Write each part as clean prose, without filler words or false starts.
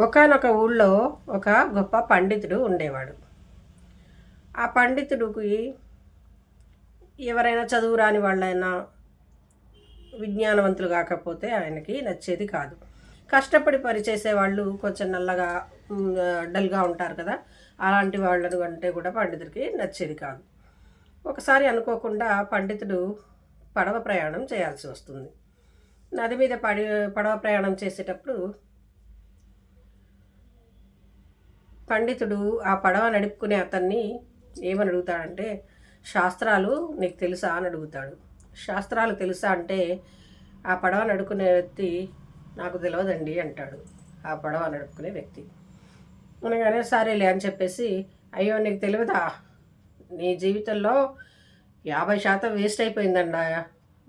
ఒకానొక ఊళ్ళో ఒక గొప్ప పండితుడు ఉండేవాడు. ఆ పండితుడికి ఎవరైనా చదువు రాని వాళ్ళైనా విజ్ఞానవంతులు కాకపోతే ఆయనకి నచ్చేది కాదు. కష్టపడి పనిచేసే వాళ్ళు కొంచెం నల్లగా డల్గా ఉంటారు కదా, అలాంటి వాళ్ళను అంటే కూడా పండితుడికి నచ్చేది కాదు. ఒకసారి అనుకోకుండా పండితుడు పడవ ప్రయాణం చేయాల్సి వస్తుంది. నది మీద పడవ ప్రయాణం చేసేటప్పుడు పండితుడు ఆ పడవ నడుపుకునే అతన్ని ఏమని అడుగుతాడంటే, శాస్త్రాలు నీకు తెలుసా అని అడుగుతాడు. శాస్త్రాలు తెలుసా అంటే ఆ పడవ నడుపుకునే వ్యక్తి నాకు తెలియదండి అంటాడు. ఆ పడవ నడుపుకునే వ్యక్తి అనగానే సరేలే అని చెప్పేసి, అయ్యో నీకు తెలియదా, నీ జీవితంలో 50% వేస్ట్ అయిపోయిందండా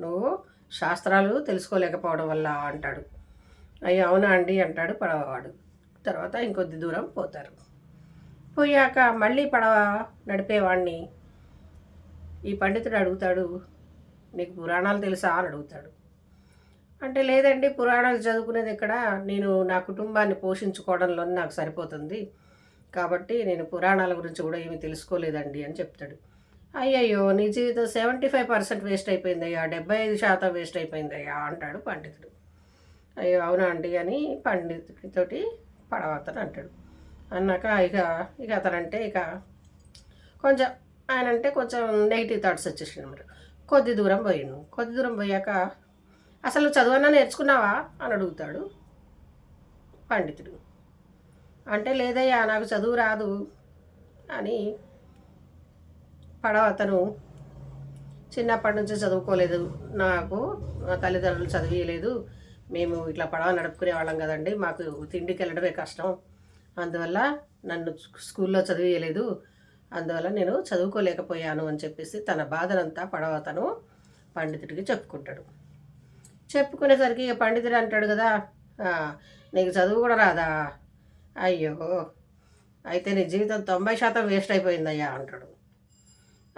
నువ్వు శాస్త్రాలు తెలుసుకోలేకపోవడం వల్ల అంటాడు. అయ్యో అవునా అండి అంటాడు పడవవాడు. తర్వాత ఇంకొద్ది దూరం పోతారు. పోయాక మళ్ళీ పడవ నడిపేవాడిని ఈ పండితుడు అడుగుతాడు, నీకు పురాణాలు తెలుసా అని అడుగుతాడు. అంటే లేదండి, పురాణాలు చదువుకునేది ఎక్కడ, నేను నా కుటుంబాన్ని పోషించుకోవడంలో నాకు సరిపోతుంది, కాబట్టి నేను పురాణాల గురించి కూడా ఏమీ తెలుసుకోలేదండి అని చెప్తాడు. అయ్యయ్యో నీ జీవితం 75% వేస్ట్ అయిపోయిందయ్యా, 75% వేస్ట్ అయిపోయిందయ్యా అంటాడు పండితుడు. అయ్యో అవునా అండి అని పండితుడితోటి పడవతను అంటాడు. అన్నాక ఇక అతనంటే కొంచెం ఆయన అంటే కొంచెం నెగిటివ్ థాట్స్ వచ్చేసాయి అన్నమాట. కొద్ది దూరం పోయాక అసలు చదువన్నా నేర్చుకున్నావా అని అడుగుతాడు పండితుడు. అంటే లేదయ్యా నాకు చదువు రాదు అని పడవతను చిన్నప్పటి నుంచి చదువుకోలేదు, నాకు మా తల్లిదండ్రులు చదివియలేదు, మేము ఇట్లా పడవ నడుపుకునే వాళ్ళం కదండి, మాకు తిండికి వెళ్ళడమే కష్టం, అందువల్ల నన్ను స్కూల్లో చదివియలేదు, అందువల్ల నేను చదువుకోలేకపోయాను అని చెప్పేసి తన బాధనంతా పడవతను పండితుడికి చెప్పుకుంటాడు. చెప్పుకునేసరికి ఇక పండితుడు అంటాడు కదా, నీకు చదువు కూడా రాదా, అయ్యో అయితే నీ జీవితం 90% వేస్ట్ అయిపోయిందయ్యా అంటాడు.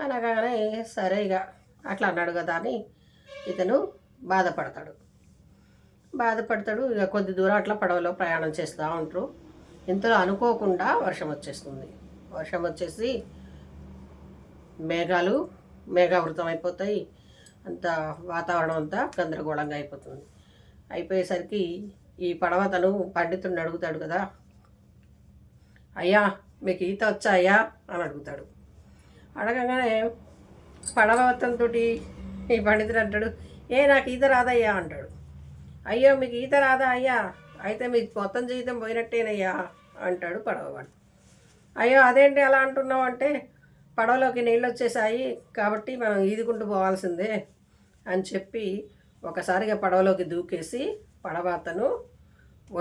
అనగానే సరే ఇక అట్లా అన్నాడు కదా అని ఇతను బాధపడతాడు. ఇక కొద్ది దూరం అట్లా పడవలో ప్రయాణం చేస్తూ ఉంటారు. ఇంతలో అనుకోకుండా వర్షం వచ్చేస్తుంది. వర్షం వచ్చేసి మేఘావృతం అయిపోతాయి, అంత వాతావరణం అంతా గందరగోళంగా అయిపోతుంది. అయిపోయేసరికి ఈ పడవతను పండితుడిని అడుగుతాడు కదా, అయ్యా మీకు ఈత వచ్చా అయ్యా అని అడుగుతాడు. అడగగానే పడవతనతో ఈ పండితుడు అంటాడు, నాకు ఈత రాదయ్యా అంటాడు. అయ్యో మీకు ఈత రాదా అయ్యా, అయితే మీకు మొత్తం జీవితం పోయినట్టేనయ్యా అంటాడు పడవవాడు. అయ్యో అదేంటి అలా అంటున్నావు అంటే, పడవలోకి నీళ్ళు వచ్చేసాయి కాబట్టి మనం ఈదుకుంటూ పోవాల్సిందే అని చెప్పి ఒకసారిగా పడవలోకి దూకేసి పడవతను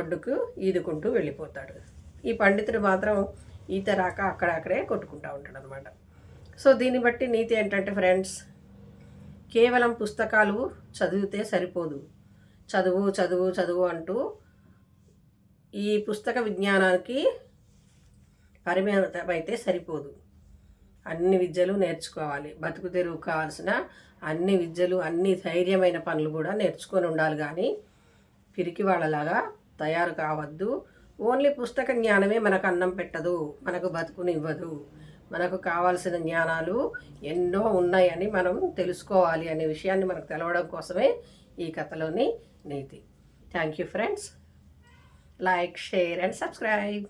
ఒడ్డుకు ఈదుకుంటూ వెళ్ళిపోతాడు. ఈ పండితుడు మాత్రం ఈత రాక అక్కడక్కడే కొట్టుకుంటూ ఉంటాడు అనమాట. సో దీన్ని బట్టి నీతి ఏంటంటే ఫ్రెండ్స్, కేవలం పుస్తకాలు చదివితే సరిపోదు, చదువు చదువు చదువు అంటూ ఈ పుస్తక విజ్ఞానానికి పరిమితమైతే సరిపోదు. అన్ని విద్యలు నేర్చుకోవాలి, బతుకు తెరువు కావాల్సిన అన్ని విద్యలు, అన్ని ధైర్యమైన పనులు కూడా నేర్చుకొని ఉండాలి. కానీ పిరికి వాళ్ళలాగా తయారు కావద్దు. ఓన్లీ పుస్తక జ్ఞానమే మనకు అన్నం పెట్టదు, మనకు బతుకునివ్వదు. మనకు కావాల్సిన జ్ఞానాలు ఎన్నో ఉన్నాయని మనం తెలుసుకోవాలి అనే విషయాన్ని మనకు తెలవడం కోసమే ఈ కథలోని నీతి. Thank you friends. Like, share and subscribe.